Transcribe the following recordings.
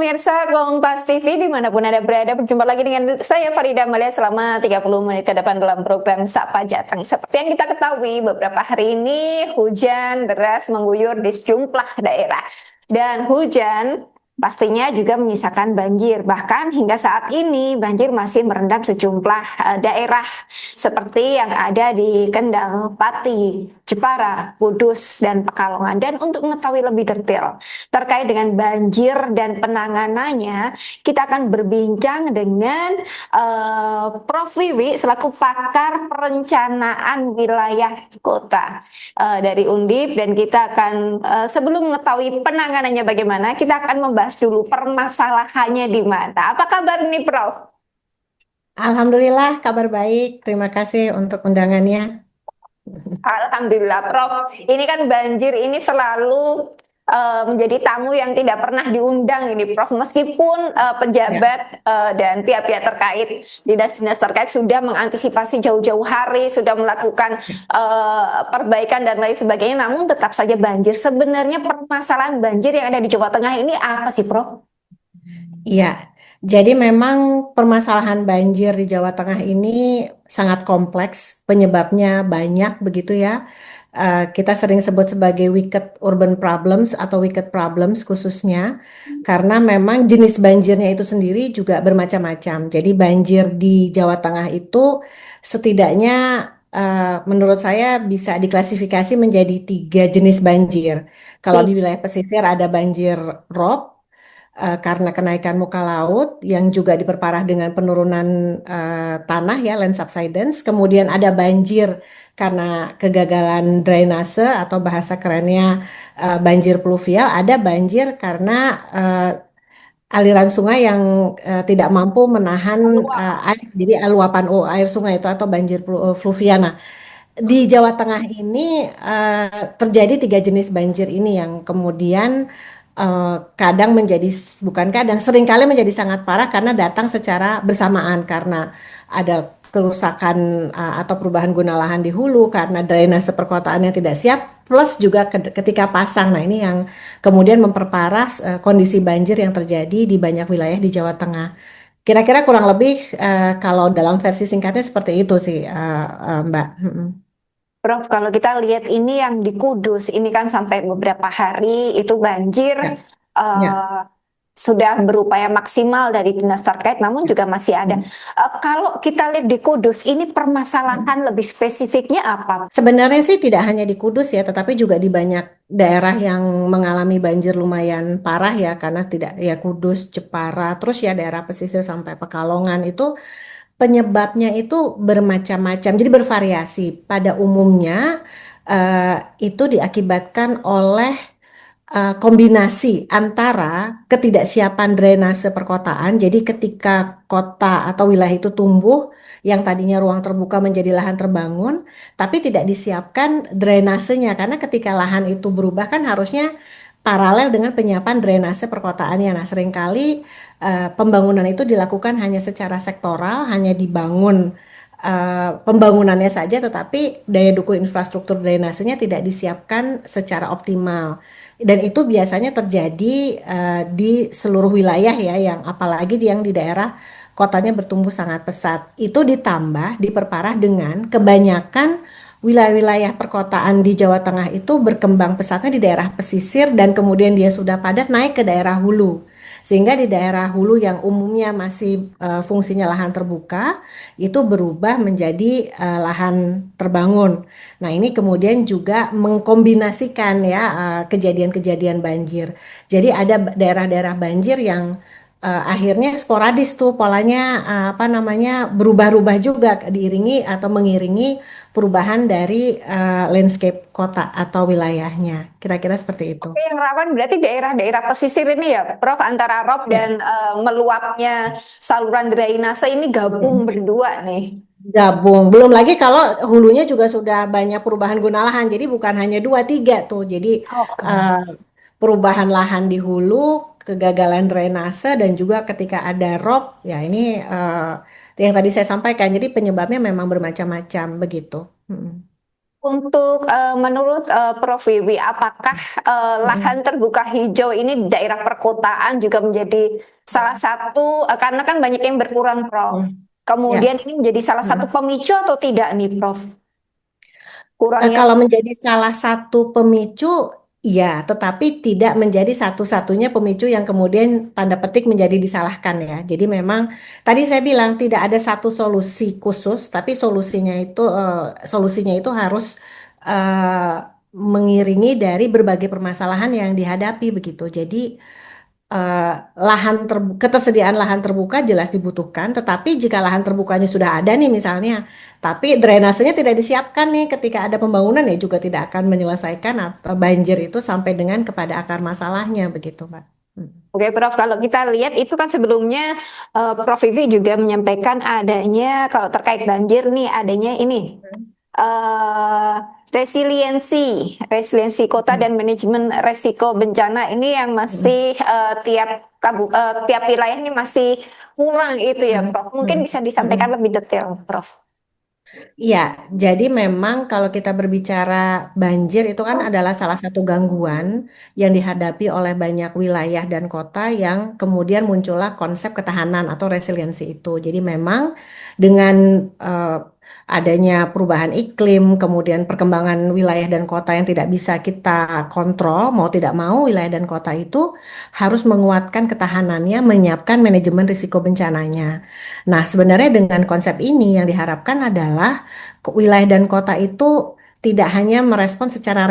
pemirsa Kompas TV dimanapun Anda berada, berjumpa lagi dengan saya Farida Amalia selama 30 menit ke depan dalam program Sapa Jateng. Seperti yang kita ketahui, beberapa hari ini hujan deras mengguyur di sejumlah daerah. Dan hujan pastinya juga menyisakan banjir. Bahkan hingga saat ini banjir masih merendam sejumlah daerah seperti yang ada di Kendal, Pati, Jepara, Kudus, dan Pekalongan. Dan untuk mengetahui lebih detail terkait dengan banjir dan penanganannya, kita akan berbincang dengan Prof. Wiwi selaku pakar perencanaan wilayah kota dari Undip, dan kita akan sebelum mengetahui penanganannya bagaimana, kita akan membahas dulu permasalahannya di mana. Apa kabar nih, Prof? Alhamdulillah, kabar baik. Terima kasih untuk undangannya. Alhamdulillah, Prof. Ini kan banjir ini selalu menjadi tamu yang tidak pernah diundang ini, Prof. Meskipun Ya, pejabat dan pihak-pihak terkait, dinas-dinas terkait sudah mengantisipasi jauh-jauh hari, sudah melakukan perbaikan dan lain sebagainya, namun tetap saja banjir. Sebenarnya permasalahan banjir yang ada di Jawa Tengah ini apa sih, Prof? iya. Jadi memang permasalahan banjir di Jawa Tengah ini sangat kompleks, penyebabnya banyak begitu ya. Kita sering sebut sebagai wicked urban problems atau wicked problems khususnya, karena memang jenis banjirnya itu sendiri juga bermacam-macam. Jadi banjir di Jawa Tengah itu setidaknya menurut saya bisa diklasifikasi menjadi tiga jenis banjir. Kalau di wilayah pesisir ada banjir rob, karena kenaikan muka laut yang juga diperparah dengan penurunan tanah ya, land subsidence. Kemudian ada banjir karena kegagalan drainase atau bahasa kerennya banjir pluvial. Ada banjir karena aliran sungai yang tidak mampu menahan air, jadi luapan air sungai itu atau banjir fluvial. Nah, di Jawa Tengah ini terjadi tiga jenis banjir ini yang kemudian kadang menjadi, bukan kadang, seringkali menjadi sangat parah karena datang secara bersamaan karena ada kerusakan atau perubahan guna lahan di hulu karena drainase perkotaan yang tidak siap, plus juga ketika pasang. Nah, ini yang kemudian memperparah kondisi banjir yang terjadi di banyak wilayah di Jawa Tengah. Kira-kira kurang lebih kalau dalam versi singkatnya seperti itu sih, Mbak. Mm-mm. Prof, kalau kita lihat ini yang di Kudus, ini kan sampai beberapa hari itu banjir, Ya, ya, eh, sudah berupaya maksimal dari dinas terkait, namun juga masih ada. Kalau kita lihat di Kudus, ini ya. permasalahan lebih spesifiknya apa? Sebenarnya sih tidak hanya di Kudus ya, tetapi juga di banyak daerah yang mengalami banjir lumayan parah ya, karena tidak ya Kudus, Jepara, terus ya daerah pesisir sampai Pekalongan itu penyebabnya itu bermacam-macam, jadi bervariasi. Pada umumnya eh, itu diakibatkan oleh kombinasi antara ketidaksiapan drainase perkotaan. Jadi ketika kota atau wilayah itu tumbuh, yang tadinya ruang terbuka menjadi lahan terbangun, tapi tidak disiapkan drainasenya karena ketika lahan itu berubah kan harusnya paralel dengan penyiapan drainase perkotaannya. Nah, seringkali pembangunan itu dilakukan hanya secara sektoral, hanya dibangun pembangunannya saja, tetapi daya dukung infrastruktur drainasenya tidak disiapkan secara optimal. Dan itu biasanya terjadi di seluruh wilayah ya, yang apalagi yang di daerah kotanya bertumbuh sangat pesat. Itu ditambah, diperparah dengan kebanyakan wilayah-wilayah perkotaan di Jawa Tengah itu berkembang pesatnya di daerah pesisir dan kemudian dia sudah padat naik ke daerah hulu. Sehingga di daerah hulu yang umumnya masih fungsinya lahan terbuka, itu berubah menjadi lahan terbangun. Nah, ini kemudian juga mengkombinasikan ya kejadian-kejadian banjir. Jadi ada daerah-daerah banjir yang akhirnya sporadis tuh polanya, apa namanya, berubah-ubah juga diiringi atau mengiringi perubahan dari landscape kota atau wilayahnya. Kira-kira seperti itu. Oke, yang rawan berarti daerah-daerah pesisir ini ya, Prof, antara rob Ya. dan meluapnya saluran drainase ini gabung berdua nih. Gabung. Belum lagi kalau hulunya juga sudah banyak perubahan guna lahan. Jadi bukan hanya dua tiga tuh. Jadi Oke. eh, perubahan lahan di hulu, kegagalan drainase, dan juga ketika ada rob, ya ini yang tadi saya sampaikan. Jadi penyebabnya memang bermacam-macam begitu. Mm. Untuk menurut Prof Wiwi, apakah lahan Mm-mm. terbuka hijau ini di daerah perkotaan juga menjadi salah satu, karena kan banyak yang berkurang, Prof. Mm. Kemudian Ya. ini menjadi salah satu Mm. pemicu atau tidak nih, Prof? Kurangnya. Kalau menjadi salah satu pemicu, iya, tetapi tidak menjadi satu-satunya pemicu yang kemudian tanda petik menjadi disalahkan ya. Jadi memang tadi saya bilang tidak ada satu solusi khusus, tapi solusinya itu harus eh, mengiringi dari berbagai permasalahan yang dihadapi begitu. Jadi eh, ketersediaan lahan terbuka jelas dibutuhkan, tetapi jika lahan terbukanya sudah ada nih misalnya, tapi drainasenya tidak disiapkan nih ketika ada pembangunan ya juga tidak akan menyelesaikan atau banjir itu sampai dengan kepada akar masalahnya begitu, Mbak. Hmm. Oke, Prof. Kalau kita lihat itu kan sebelumnya Prof Vivi juga menyampaikan adanya kalau terkait banjir nih adanya ini eh resiliensi kota Hmm. dan manajemen resiko bencana ini yang Hmm. masih tiap wilayahnya masih kurang itu ya, Hmm. Prof. Mungkin Hmm. bisa Hmm. disampaikan lebih detail, Prof. Iya, jadi memang kalau kita berbicara banjir itu kan adalah salah satu gangguan yang dihadapi oleh banyak wilayah dan kota yang kemudian muncullah konsep ketahanan atau resiliensi itu. Jadi memang dengan eh, adanya perubahan iklim, kemudian perkembangan wilayah dan kota yang tidak bisa kita kontrol, mau tidak mau wilayah dan kota itu harus menguatkan ketahanannya, menyiapkan manajemen risiko bencananya. Nah, sebenarnya dengan konsep ini yang diharapkan adalah wilayah dan kota itu tidak hanya merespon secara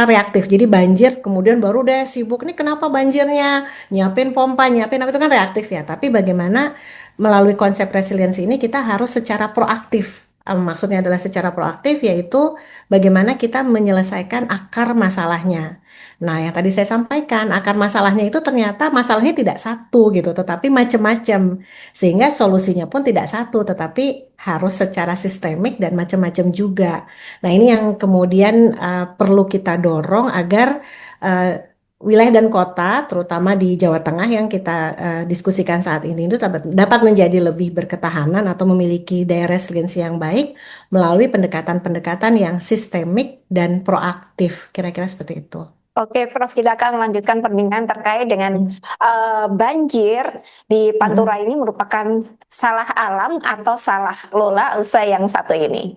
reaktif. Jadi banjir kemudian baru deh sibuk nih kenapa banjirnya, nyiapin pompa, nyiapin apa itu kan reaktif ya. Tapi bagaimana melalui konsep resiliensi ini kita harus secara proaktif. Maksudnya adalah secara proaktif yaitu bagaimana kita menyelesaikan akar masalahnya. Nah, yang tadi saya sampaikan, akar masalahnya itu ternyata masalahnya tidak satu gitu, tetapi macam-macam. Sehingga solusinya pun tidak satu, tetapi harus secara sistemik dan macam-macam juga. Nah, ini yang kemudian perlu kita dorong agar eh, wilayah dan kota, terutama di Jawa Tengah yang kita diskusikan saat ini, itu dapat menjadi lebih berketahanan atau memiliki daya resiliensi yang baik melalui pendekatan-pendekatan yang sistemik dan proaktif. Kira-kira seperti itu. Oke, Prof, kita akan melanjutkan perbincangan terkait dengan Mm. banjir di Pantura Mm-mm. ini merupakan salah alam atau salah kelola usai yang satu ini.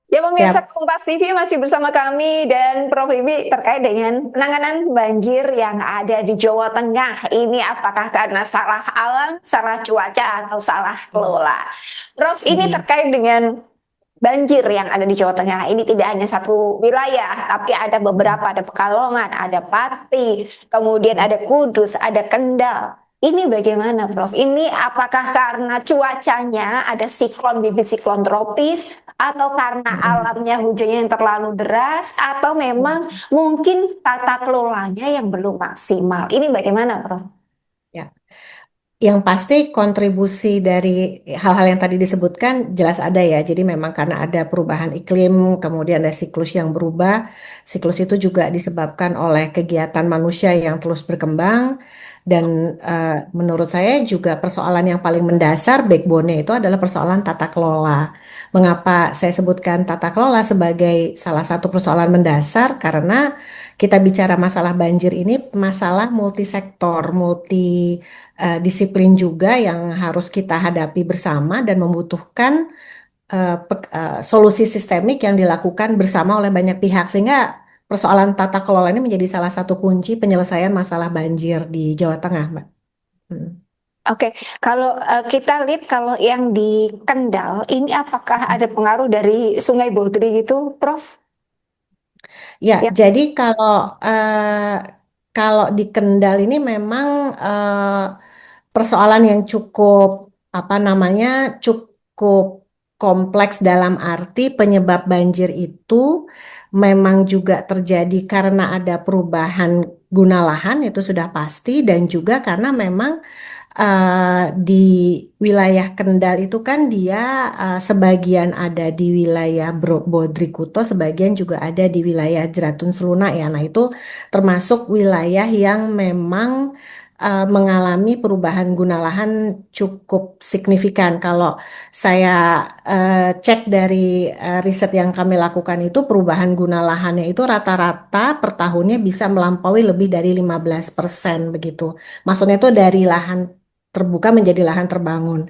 Ya pemirsa Siap. Kompas TV masih bersama kami dan Prof Ibi terkait dengan penanganan banjir yang ada di Jawa Tengah. Ini apakah karena salah alam, salah cuaca, atau salah kelola? Prof, ini Mm. terkait dengan banjir yang ada di Jawa Tengah. Ini tidak hanya satu wilayah, tapi ada beberapa, ada Pekalongan, ada Pati, kemudian ada Kudus, ada Kendal. Ini bagaimana, Prof? Ini apakah karena cuacanya ada siklon, bibit siklon tropis, atau karena Mm. alamnya hujannya yang terlalu deras, atau memang mungkin tata kelolanya yang belum maksimal? Ini bagaimana, Prof? Ya. Yang pasti kontribusi dari hal-hal yang tadi disebutkan jelas ada ya. Jadi memang karena ada perubahan iklim, kemudian ada siklus yang berubah. Siklus itu juga disebabkan oleh kegiatan manusia yang terus berkembang. Dan menurut saya juga persoalan yang paling mendasar backbone-nya itu adalah persoalan tata kelola. Mengapa saya sebutkan tata kelola sebagai salah satu persoalan mendasar? Karena kita bicara masalah banjir ini masalah multisektor, disiplin juga yang harus kita hadapi bersama dan membutuhkan solusi sistemik yang dilakukan bersama oleh banyak pihak sehingga persoalan tata kelola ini menjadi salah satu kunci penyelesaian masalah banjir di Jawa Tengah, Mbak. Hmm. Oke, kalau kita lihat kalau yang di Kendal, ini apakah ada pengaruh dari Sungai Bodri gitu, Prof? Ya, Ya. jadi kalau di Kendal ini memang persoalan yang cukup apa namanya cukup kompleks dalam arti penyebab banjir itu memang juga terjadi karena ada perubahan guna lahan itu sudah pasti dan juga karena memang di wilayah Kendal itu kan dia sebagian ada di wilayah Bodrikuto, sebagian juga ada di wilayah Jeratun Seluna ya. Nah, itu termasuk wilayah yang memang mengalami perubahan guna lahan cukup signifikan. Kalau saya cek dari riset yang kami lakukan itu perubahan guna lahannya itu rata-rata per tahunnya bisa melampaui lebih dari 15% begitu. Maksudnya itu dari lahan terbuka menjadi lahan terbangun.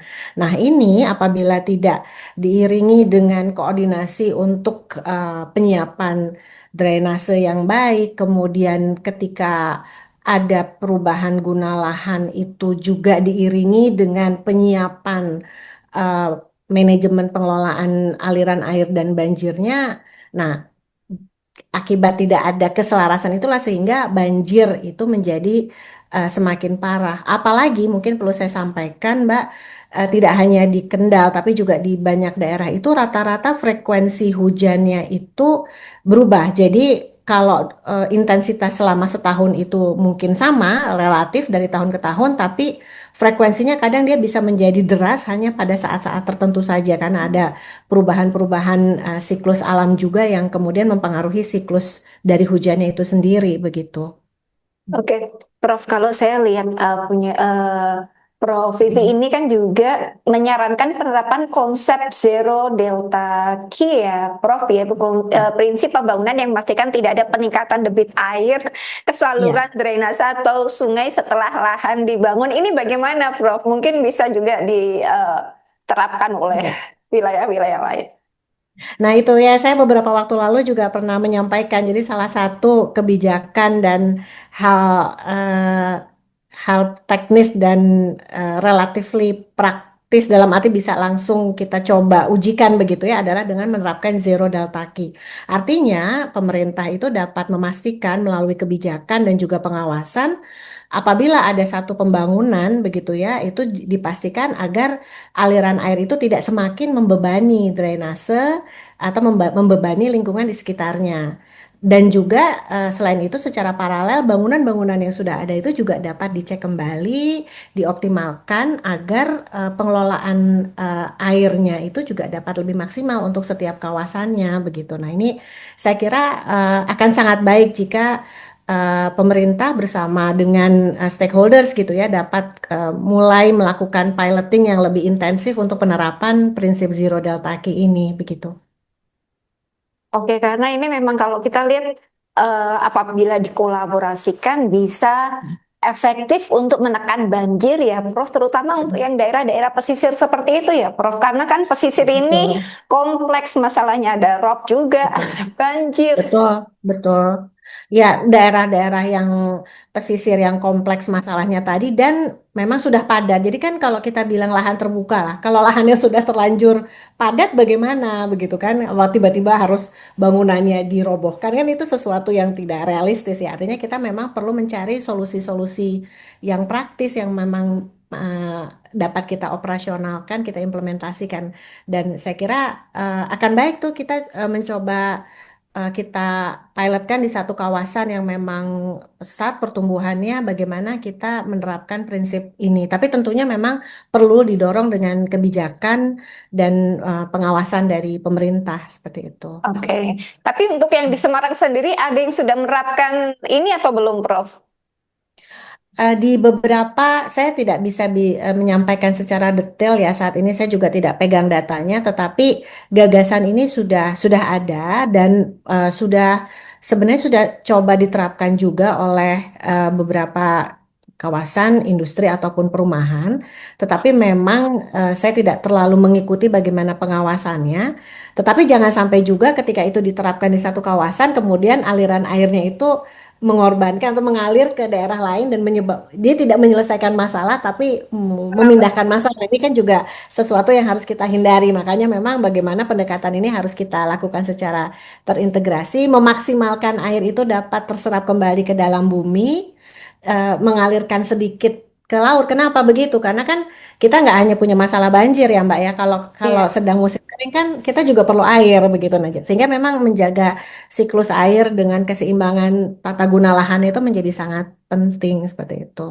Nah, ini apabila tidak diiringi dengan koordinasi untuk penyiapan drainase yang baik, kemudian ketika ada perubahan guna lahan itu juga diiringi dengan penyiapan eh, manajemen pengelolaan aliran air dan banjirnya. Nah, akibat tidak ada keselarasan itulah sehingga banjir itu menjadi semakin parah. Apalagi mungkin perlu saya sampaikan, Mbak, tidak hanya di Kendal tapi juga di banyak daerah itu rata-rata frekuensi hujannya itu berubah. Jadi kalau intensitas selama setahun itu mungkin sama relatif dari tahun ke tahun, tapi frekuensinya kadang dia bisa menjadi deras hanya pada saat-saat tertentu saja karena ada perubahan-perubahan siklus alam juga yang kemudian mempengaruhi siklus dari hujannya itu sendiri begitu. Oke, Prof, kalau saya lihat punya Prof Vivi ini kan juga menyarankan penerapan konsep zero delta Q ya, Prof, yaitu prinsip pembangunan yang memastikan tidak ada peningkatan debit air ke Ya, saluran drainase atau sungai setelah lahan dibangun. Ini bagaimana, Prof? Mungkin bisa juga diterapkan oleh ya. wilayah-wilayah lain. Nah, itu ya saya beberapa waktu lalu juga pernah menyampaikan. Jadi salah satu kebijakan dan hal eh, hal teknis dan relatively praktis dalam arti bisa langsung kita coba ujikan begitu ya adalah dengan menerapkan zero delta Q. Artinya pemerintah itu dapat memastikan melalui kebijakan dan juga pengawasan apabila ada satu pembangunan begitu ya itu dipastikan agar aliran air itu tidak semakin membebani drainase atau membebani lingkungan di sekitarnya. Dan juga selain itu secara paralel bangunan-bangunan yang sudah ada itu juga dapat dicek kembali, dioptimalkan agar pengelolaan airnya itu juga dapat lebih maksimal untuk setiap kawasannya begitu. Nah, ini saya kira akan sangat baik jika pemerintah bersama dengan stakeholders gitu ya dapat mulai melakukan piloting yang lebih intensif untuk penerapan prinsip zero delta Q ini begitu. Oke, karena ini memang kalau kita lihat apabila dikolaborasikan bisa efektif untuk menekan banjir ya, Prof. Terutama untuk yang daerah-daerah pesisir seperti itu ya, Prof. Karena kan pesisir ini Betul, kompleks masalahnya, ada rob juga, ada betul. banjir. Betul, betul. Ya, daerah-daerah yang pesisir yang kompleks masalahnya tadi dan memang sudah padat. Jadi kan kalau kita bilang lahan terbuka lah, kalau lahannya sudah terlanjur padat bagaimana begitu kan? Wah, tiba-tiba harus bangunannya dirobohkan kan itu sesuatu yang tidak realistis ya. Artinya kita memang perlu mencari solusi-solusi yang praktis yang memang dapat kita operasionalkan, kita implementasikan. Dan saya kira akan baik tuh kita mencoba kita pilotkan di satu kawasan yang memang pesat pertumbuhannya, bagaimana kita menerapkan prinsip ini. Tapi tentunya memang perlu didorong dengan kebijakan dan pengawasan dari pemerintah seperti itu. Oke, tapi untuk yang di Semarang sendiri ada yang sudah menerapkan ini atau belum, Prof? Di beberapa saya tidak bisa menyampaikan secara detail ya saat ini saya juga tidak pegang datanya, tetapi gagasan ini sudah ada dan sudah sebenarnya sudah coba diterapkan juga oleh beberapa kawasan industri ataupun perumahan, tetapi memang saya tidak terlalu mengikuti bagaimana pengawasannya. Tetapi jangan sampai juga ketika itu diterapkan di satu kawasan, kemudian aliran airnya itu mengorbankan atau mengalir ke daerah lain dan dia tidak menyelesaikan masalah tapi memindahkan masalah ini kan juga sesuatu yang harus kita hindari makanya memang bagaimana pendekatan ini harus kita lakukan secara terintegrasi memaksimalkan air itu dapat terserap kembali ke dalam bumi mengalirkan sedikit ke laut kenapa begitu karena kan kita nggak hanya punya masalah banjir ya Mbak ya kalau kalau Iya. sedang musim kering kan kita juga perlu air begitu aja sehingga memang menjaga siklus air dengan keseimbangan tata guna lahan itu menjadi sangat penting seperti itu.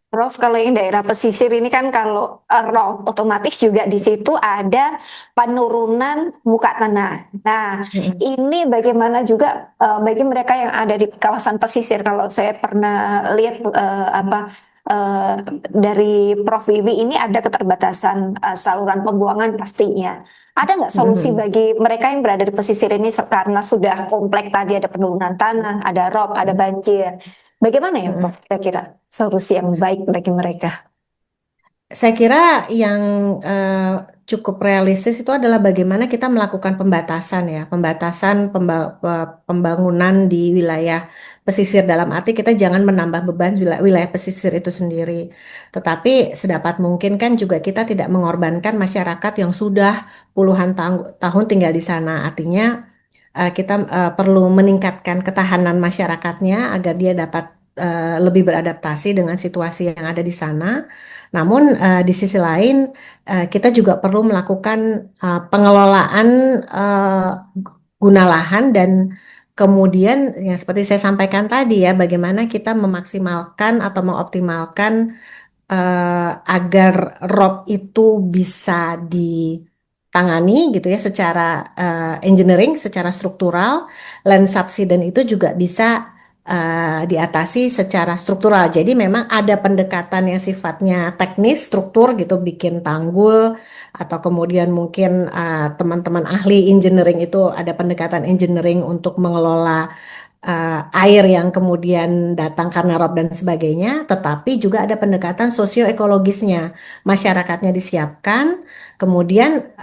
Prof, kalau yang daerah pesisir ini kan kalau rob, otomatis juga di situ ada penurunan muka tanah. Nah, Mm-mm. ini bagaimana juga bagi mereka yang ada di kawasan pesisir. Kalau saya pernah lihat eh, dari Prof Wiwi ini ada keterbatasan saluran pembuangan pastinya. Ada nggak solusi Mm-mm. bagi mereka yang berada di pesisir ini karena sudah kompleks tadi ada penurunan tanah, ada rob, ada banjir. Bagaimana ya Prof Mm-mm. kira-kira solusi yang baik bagi mereka? Saya kira yang cukup realistis itu adalah bagaimana kita melakukan pembatasan ya, pembatasan pembangunan di wilayah pesisir dalam arti kita jangan menambah beban wilayah pesisir itu sendiri. Tetapi sedapat mungkin kan juga kita tidak mengorbankan masyarakat yang sudah puluhan tahun tinggal di sana. Artinya kita perlu meningkatkan ketahanan masyarakatnya agar dia dapat lebih beradaptasi dengan situasi yang ada di sana. Namun di sisi lain kita juga perlu melakukan pengelolaan uh, guna lahan dan kemudian yang seperti saya sampaikan tadi ya, bagaimana kita memaksimalkan atau mengoptimalkan agar rob itu bisa ditangani gitu ya secara engineering, secara struktural, land subsidence itu juga bisa diatasi secara struktural. Jadi memang ada pendekatan yang sifatnya teknis, struktur gitu, bikin tanggul atau kemudian mungkin teman-teman ahli engineering itu ada pendekatan engineering untuk mengelola air yang kemudian datang karena rob dan sebagainya, tetapi juga ada pendekatan sosioekologisnya. Masyarakatnya disiapkan, kemudian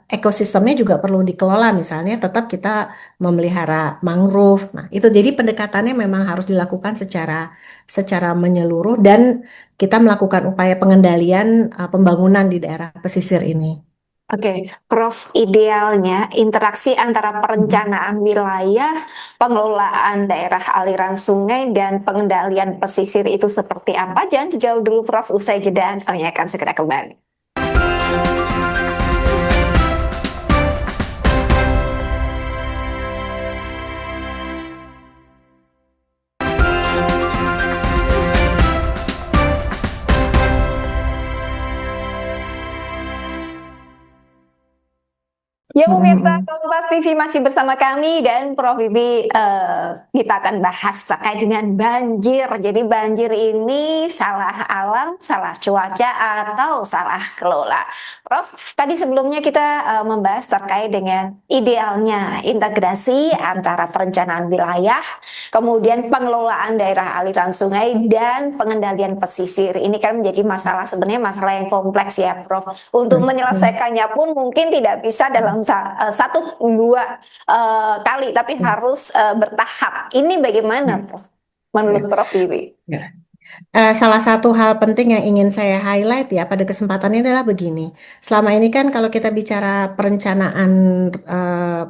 ekosistemnya juga perlu dikelola, misalnya tetap kita memelihara mangrove. Nah, itu jadi pendekatannya memang harus dilakukan secara menyeluruh dan kita melakukan upaya pengendalian pembangunan di daerah pesisir ini. Oke, Prof, idealnya interaksi antara Mhm. perencanaan wilayah, pengelolaan daerah aliran sungai, dan pengendalian pesisir itu seperti apa? Jangan dijawab dulu, Prof. Usai jeda, kami akan segera kembali. Ya pemirsa Mhm. Kompas TV masih bersama kami dan Prof Bibi kita akan bahas terkait dengan banjir. Jadi banjir ini salah alam, salah cuaca atau salah kelola. Prof, tadi sebelumnya kita membahas terkait dengan idealnya integrasi antara perencanaan wilayah, kemudian pengelolaan daerah aliran sungai dan pengendalian pesisir. Ini kan menjadi masalah sebenarnya masalah yang kompleks ya, Prof. Untuk Mhm. menyelesaikannya pun mungkin tidak bisa dalam satu dua kali, tapi Mhm. harus bertahap. Ini bagaimana, Prof? Menurut Ya. Prof Wiwi? Ya. Salah satu hal penting yang ingin saya highlight ya pada kesempatan ini adalah begini. Selama ini kan kalau kita bicara perencanaan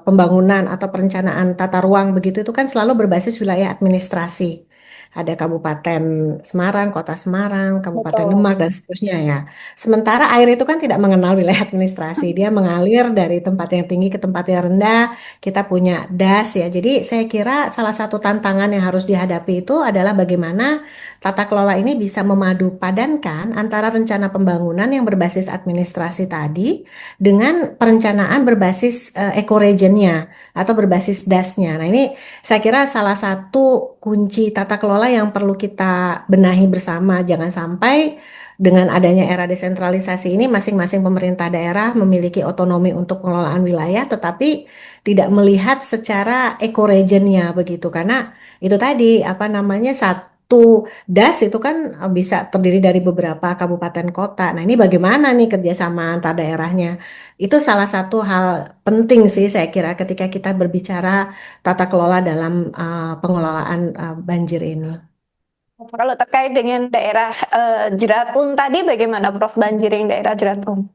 pembangunan atau perencanaan tata ruang begitu itu kan selalu berbasis wilayah administrasi. Ada Kabupaten Semarang, Kota Semarang, Kabupaten Betul. Demak dan seterusnya ya. Sementara air itu kan tidak mengenal wilayah administrasi. Dia mengalir dari tempat yang tinggi ke tempat yang rendah. Kita punya das ya. Jadi saya kira salah satu tantangan yang harus dihadapi itu adalah bagaimana tata kelola ini bisa memadu padankan antara rencana pembangunan yang berbasis administrasi tadi dengan perencanaan berbasis ecoregionnya atau berbasis dasnya. Nah, ini saya kira salah satu kunci tata kelola yang perlu kita benahi bersama. Jangan sampai dengan adanya era desentralisasi ini masing-masing pemerintah daerah memiliki otonomi untuk pengelolaan wilayah, tetapi tidak melihat secara ecoregionnya begitu. Karena itu tadi apa namanya satu das itu kan bisa terdiri dari beberapa kabupaten kota. Nah, ini bagaimana nih kerjasama antar daerahnya? Itu salah satu hal penting sih saya kira ketika kita berbicara tata kelola dalam pengelolaan banjir ini. Kalau terkait dengan daerah Jeratun tadi, bagaimana, Prof? Banjir yang daerah Jeratun?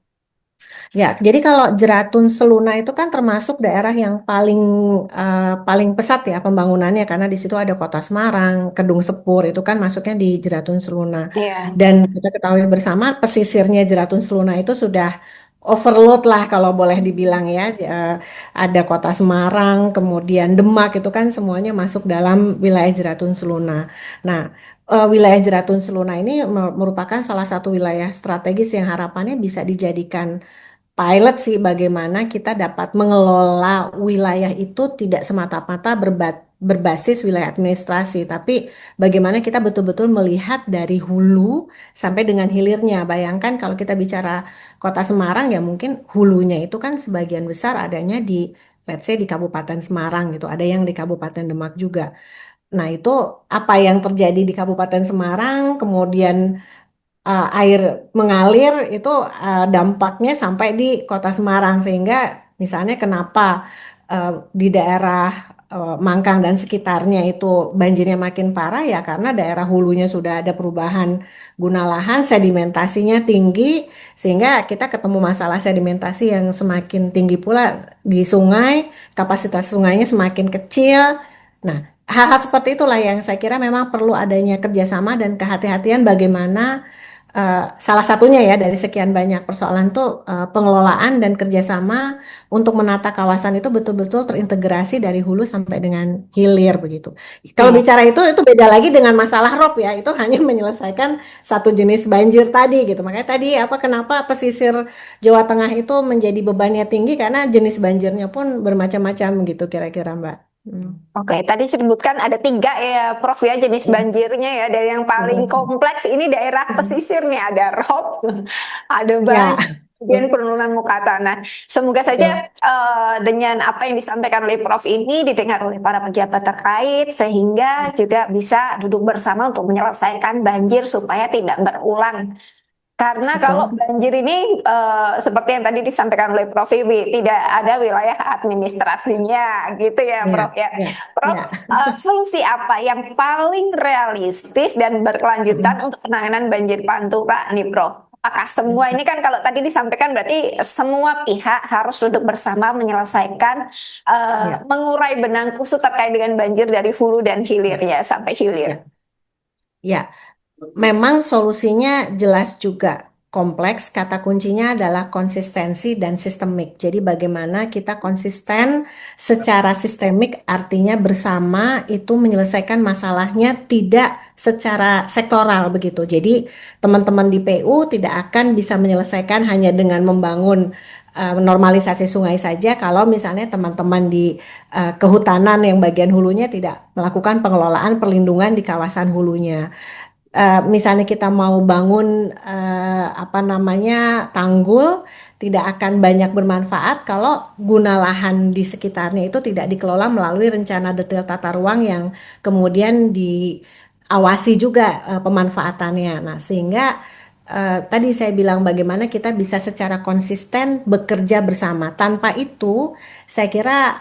Ya, jadi kalau Jeratun Seluna itu kan termasuk daerah yang paling pesat ya pembangunannya karena di situ ada Kota Semarang, Kedung Sepur itu kan masuknya di Jeratun Seluna. Iya. Dan kita ketahui bersama pesisirnya Jeratun Seluna itu sudah overload lah kalau boleh dibilang ya. Ada Kota Semarang, kemudian Demak itu kan semuanya masuk dalam wilayah Jeratun Seluna. Nah, wilayah Jeratun Seluna ini merupakan salah satu wilayah strategis yang harapannya bisa dijadikan pilot sih bagaimana kita dapat mengelola wilayah itu tidak semata-mata berbasis wilayah administrasi, tapi bagaimana kita betul-betul melihat dari hulu sampai dengan hilirnya. Bayangkan kalau kita bicara Kota Semarang ya mungkin hulunya itu kan sebagian besar adanya di let's say di Kabupaten Semarang gitu, ada yang di Kabupaten Demak juga. Nah, itu apa yang terjadi di Kabupaten Semarang, kemudian air mengalir itu dampaknya sampai di Kota Semarang sehingga misalnya kenapa di daerah Mangkang dan sekitarnya itu banjirnya makin parah ya karena daerah hulunya sudah ada perubahan guna lahan, sedimentasinya tinggi sehingga kita ketemu masalah sedimentasi yang semakin tinggi pula di sungai, kapasitas sungainya semakin kecil. Nah, hal-hal seperti itulah yang saya kira memang perlu adanya kerjasama dan kehati-hatian bagaimana salah satunya ya dari sekian banyak persoalan tuh pengelolaan dan kerjasama untuk menata kawasan itu betul-betul terintegrasi dari hulu sampai dengan hilir begitu. Kalau Iya. bicara itu beda lagi dengan masalah rob ya, itu hanya menyelesaikan satu jenis banjir tadi gitu. Makanya tadi kenapa pesisir Jawa Tengah itu menjadi bebannya tinggi karena jenis banjirnya pun bermacam-macam gitu kira-kira Mbak. Oke, tadi disebutkan ada 3 ya, Prof ya jenis Ya. banjirnya ya. Dari yang paling kompleks ini daerah pesisir nih, ada rob, ada banjir, Ya, kemudian penurunan muka tanah. Semoga saja betul. dengan apa yang disampaikan oleh Prof ini didengar oleh para pejabat terkait sehingga juga bisa duduk bersama untuk menyelesaikan banjir supaya tidak berulang. Karena kalau Betul. banjir ini seperti yang tadi disampaikan oleh Prof Iwi, tidak ada wilayah administrasinya, gitu ya, Prof Ya, ya. ya, Prof, ya. solusi apa yang paling realistis dan berkelanjutan untuk penanganan banjir Pantura nih, Prof? Apakah semua ini kan kalau tadi disampaikan berarti semua pihak harus duduk bersama menyelesaikan Ya, mengurai benang kusut terkait dengan banjir dari hulu dan hilirnya sampai hilir. ya, ya. Memang solusinya jelas juga kompleks. Kata kuncinya adalah konsistensi dan sistemik. Jadi bagaimana kita konsisten secara sistemik artinya bersama itu menyelesaikan masalahnya tidak secara sektoral begitu. Jadi teman-teman di PU tidak akan bisa menyelesaikan hanya dengan membangun normalisasi sungai saja kalau misalnya teman-teman di kehutanan yang bagian hulunya tidak melakukan pengelolaan perlindungan di kawasan hulunya. Misalnya kita mau bangun apa namanya tanggul tidak akan banyak bermanfaat kalau guna lahan di sekitarnya itu tidak dikelola melalui rencana detail tata ruang yang kemudian diawasi juga pemanfaatannya. Nah, sehingga tadi saya bilang bagaimana kita bisa secara konsisten bekerja bersama. Tanpa itu, saya kira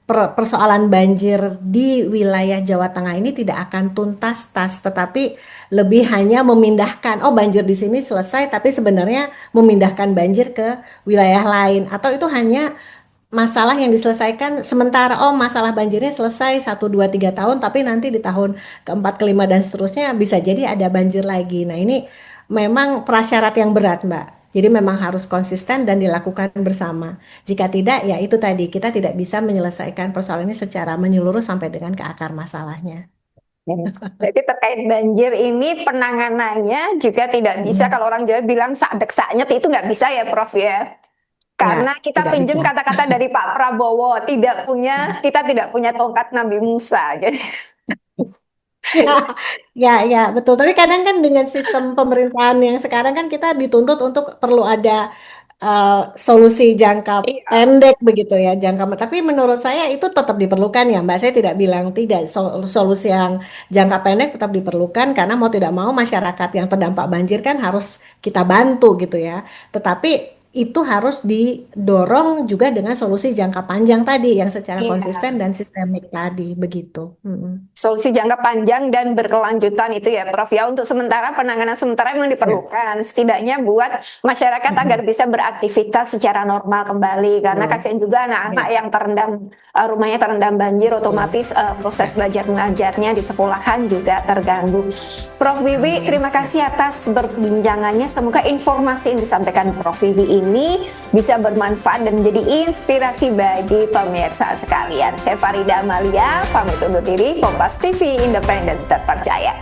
persoalan banjir di wilayah Jawa Tengah ini tidak akan tuntas tas, tetapi lebih hanya memindahkan, oh banjir di sini selesai, tapi sebenarnya memindahkan banjir ke wilayah lain, atau itu hanya masalah yang diselesaikan sementara, oh masalah banjirnya selesai 1, 2, 3 tahun, tapi nanti di tahun keempat, kelima, dan seterusnya bisa jadi ada banjir lagi. Nah ini memang prasyarat yang berat, Mbak. Jadi memang harus konsisten dan dilakukan bersama. Jika tidak, ya itu tadi, kita tidak bisa menyelesaikan persoalan ini secara menyeluruh sampai dengan ke akar masalahnya. Jadi terkait banjir ini penanganannya juga tidak bisa Mm. kalau orang Jawa bilang sakdek saknyet itu nggak bisa ya Prof ya. Ya, Karena kita tidak bisa. pinjam kata-kata dari Pak Prabowo, kita tidak punya tongkat Nabi Musa. Jadi, Ya, ya, ya, betul. Tapi kadang kan dengan sistem pemerintahan yang sekarang kan kita dituntut untuk perlu ada solusi jangka iya. pendek begitu ya, tapi menurut saya itu tetap diperlukan ya, Mbak. Saya tidak bilang tidak. Solusi yang jangka pendek tetap diperlukan karena mau tidak mau masyarakat yang terdampak banjir kan harus kita bantu gitu ya. Tetapi itu harus didorong juga dengan solusi jangka panjang tadi yang secara Iya. konsisten dan sistemik tadi begitu. Mm-mm. Solusi jangka panjang dan berkelanjutan itu ya Prof ya, untuk sementara penanganan sementara memang Ya. diperlukan setidaknya buat masyarakat agar Mm-mm. bisa beraktivitas secara normal kembali, karena Betul. kasihan juga anak-anak Ya. yang terendam rumahnya terendam banjir, otomatis proses Ya. belajar mengajarnya di sekolahan juga terganggu. Prof Wiwi, Amin. terima kasih atas perbincangannya. Semoga informasi yang disampaikan Prof Wiwi ini bisa bermanfaat dan menjadi inspirasi bagi pemirsa sekalian. Saya Farida Amalia, pamit undur diri. Kompas TV, independen terpercaya.